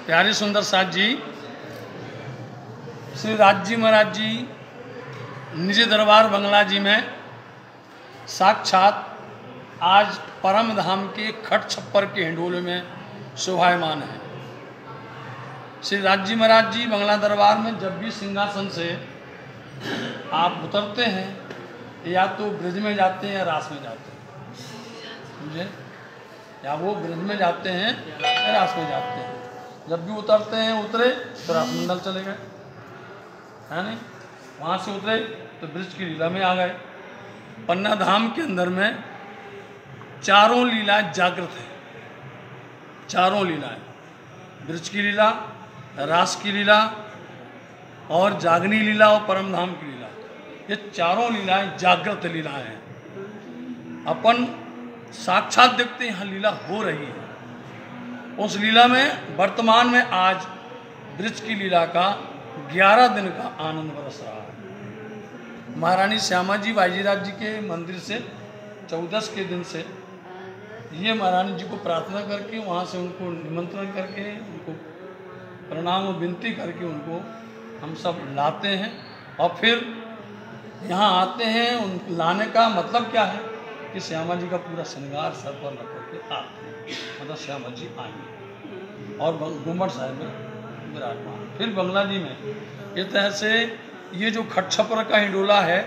प्यारे सुंदर साथ जी, श्री राज महाराज जी निज दरबार बंगला जी में साक्षात आज परम धाम के खट छप्पर के हिंडोले में शोभायमान है। श्री राज महाराज जी बंगला दरबार में जब भी सिंहासन से आप उतरते हैं, या तो ब्रिज में जाते हैं या रास में जाते हैं, समझे? या वो ब्रिज में जाते हैं या रास में जाते हैं। जब भी उतरते हैं उतरे तो रासमंडल चले गए, है नहीं? वहाँ से उतरे तो ब्रिज की लीला में आ गए। पन्ना धाम के अंदर में चारों लीला जागृत है, चारों लीलाएं, ब्रिज की लीला, रास की लीला और जागनी लीला और परम धाम की लीला, ये चारों लीलाएं जागृत लीलाएं हैं। अपन साक्षात देखते हैं यहाँ लीला हो रही है। उस लीला में वर्तमान में आज ब्रिज की लीला का 11 दिन का आनंद बरस रहा है। महारानी श्यामा जी बाईजीराज जी के मंदिर से 14 के दिन से ये महारानी जी को प्रार्थना करके, वहाँ से उनको निमंत्रण करके, उनको प्रणाम और विनती करके उनको हम सब लाते हैं और फिर यहाँ आते हैं। उन लाने का मतलब क्या है कि श्यामा जी का पूरा श्रृंगार सर पर रख करके आते हैं, मतलब श्यामा जी आएंगे और गुम्बद साहिब में विराजमान। फिर बंगला जी में इस तरह से ये जो खट छप्पर का हिंडोला है,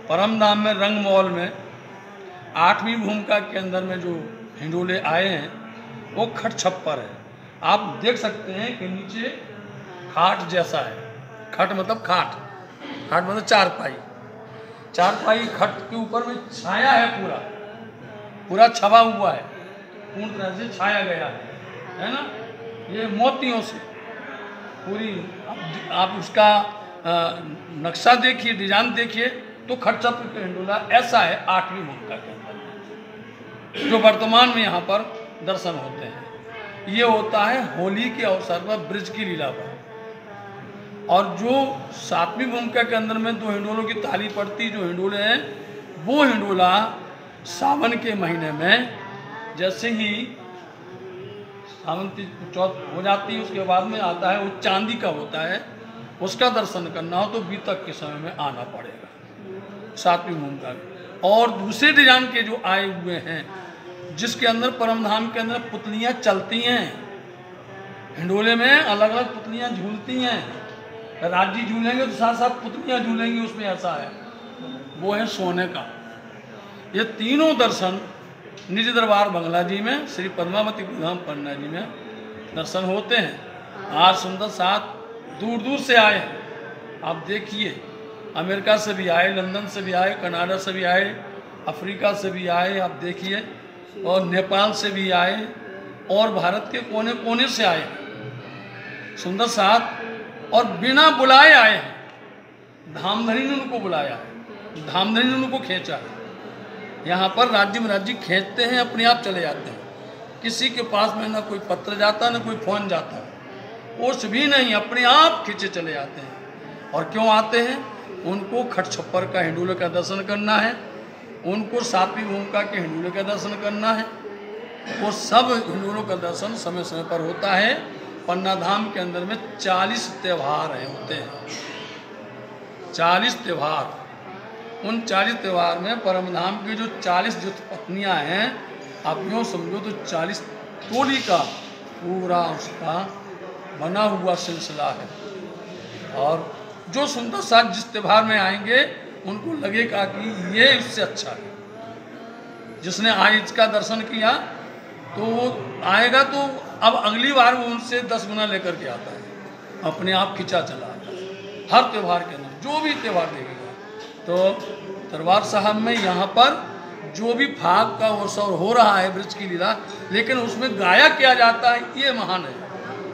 परम धाम में रंग मॉल में 8वीं भूमिका के अंदर में जो हिंडोले आए हैं वो खट छप्पर है। आप देख सकते हैं कि नीचे खाट जैसा है, खट मतलब खाट, खाट मतलब चारपाई, चारपाई खट के ऊपर में छाया है, पूरा पूरा छपा हुआ है, पूर्ण तरह से छाया गया है ना? ये मोतियों से पूरी, आप उसका नक्शा देखिए, डिजाइन देखिए तो खट छप्पर का हिंडोला ऐसा है 8वीं भूमिका के अंदर जो वर्तमान में यहाँ पर दर्शन होते हैं। ये होता है होली के अवसर पर ब्रिज की लीला पर। और जो 7वीं भूमिका के अंदर में 2 हिंडोलों की ताली पड़ती, जो हिंडोले हैं वो हिंडोला सावन के महीने में जैसे ही सावन की चौथ हो जाती है उसके बाद में आता है, वो चांदी का होता है। उसका दर्शन करना हो तो बीतक के समय में आना पड़ेगा 7वीं भूमिका। और दूसरे डिजाइन के जो आए हुए हैं जिसके अंदर परम धाम के अंदर पुतलियाँ चलती हैं, हिंडोले में अलग अलग पुतलियाँ झूलती हैं, राजी झूलेंगे तो साथ साथ पुतलियाँ झूलेंगी, उसमें ऐसा है, वो है सोने का। ये तीनों दर्शन निज दरबार बंगला जी में श्री पद्मावती धाम पन्ना जी में दर्शन होते हैं। आज सुंदर साथ दूर दूर से आए हैं। आप देखिए, अमेरिका से भी आए, लंदन से भी आए, कनाडा से भी आए, अफ्रीका से भी आए, आप देखिए, और नेपाल से भी आए और भारत के कोने कोने से आए सुंदर साथ, और बिना बुलाए आए हैं। धामधनी ने उनको बुलाया, धामधनी ने उनको खींचा। यहाँ पर राज्य महाराज जी खींचते हैं, अपने आप चले जाते हैं। किसी के पास में ना कोई पत्र जाता ना कोई फोन जाता, कुछ भी नहीं, अपने आप खींचे चले जाते हैं। और क्यों आते हैं? उनको खट छप्पर का हिंडोले का दर्शन करना है, उनको 7वीं भूमिका के हिंडोले का दर्शन करना है। वो सब हिंडोलों का दर्शन समय समय पर होता है। पन्ना धाम के अंदर में 40 त्यौहार होते हैं, 40 त्यौहार। उन 40 त्यौहार में परम धाम की जो 40 जो पत्नियां हैं, आप यूँ समझो तो 40 टोली का पूरा उसका बना हुआ सिलसिला है। और जो सुंदर साथ जिस त्यौहार में आएंगे उनको लगेगा कि ये इससे अच्छा है। जिसने आज इसका दर्शन किया तो वो आएगा तो अब अगली बार वो उनसे 10 गुना लेकर के आता है, अपने आप खिंचा चला आता है। हर त्यौहार के अंदर जो भी त्यौहार देखेगा तो दरबार साहब में यहाँ पर जो भी फाग का अवसर हो रहा है ब्रिज की लीला, लेकिन उसमें गाया किया जाता है, ये महान है,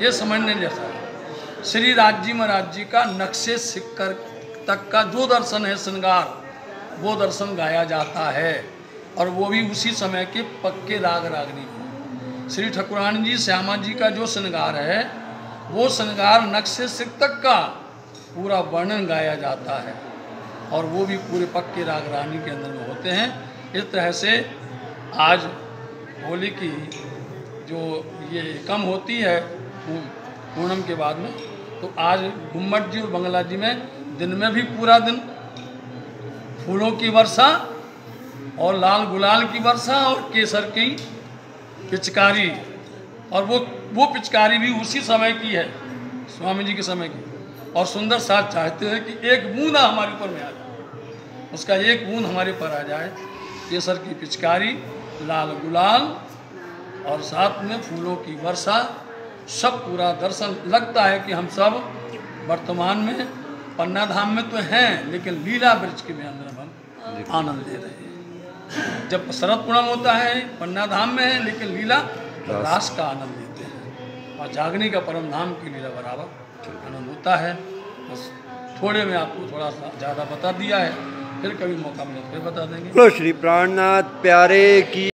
ये समझने जैसा है। श्री राज जी महाराज जी का नक्शे सिक्कर तक का जो दर्शन है, श्रृंगार, वो दर्शन गाया जाता है। और वो भी उसी समय के पक्के राग रागनी में। श्री ठाकुरानी जी श्यामा जी का जो श्रृंगार है, वो श्रृंगार नक्शे सिक्कर तक का पूरा वर्णन गाया जाता है, और वो भी पूरे पक्के राग रागनी के अंदर में होते हैं। इस तरह से आज होली की जो ये कम होती है पूनम के बाद में। तो आज गुम्मट जी और बंगला जी में दिन में भी पूरा दिन फूलों की वर्षा और लाल गुलाल की वर्षा और केसर की पिचकारी, और वो पिचकारी भी उसी समय की है, स्वामी जी के समय की। और सुंदर साथ चाहते हैं कि एक बूंदा हमारे ऊपर में आ जाए, उसका एक बूंद हमारे पर आ जाए। केसर की पिचकारी, लाल गुलाल और साथ में फूलों की वर्षा, सब पूरा दर्शन लगता है कि हम सब वर्तमान में पन्ना धाम में तो हैं, लेकिन लीला वृक्ष के में अंदर हम आनंद ले रहे हैं। जब शरद पूनम होता है पन्ना धाम में है, लेकिन लीला रास का आनंद लेते हैं। और जागने का परम धाम की लीला बराबर आनंद होता है। बस थोड़े में आपको थोड़ा सा ज़्यादा बता दिया है, फिर कभी मौका मिले फिर बता देंगे। श्री प्राणनाथ प्यारे की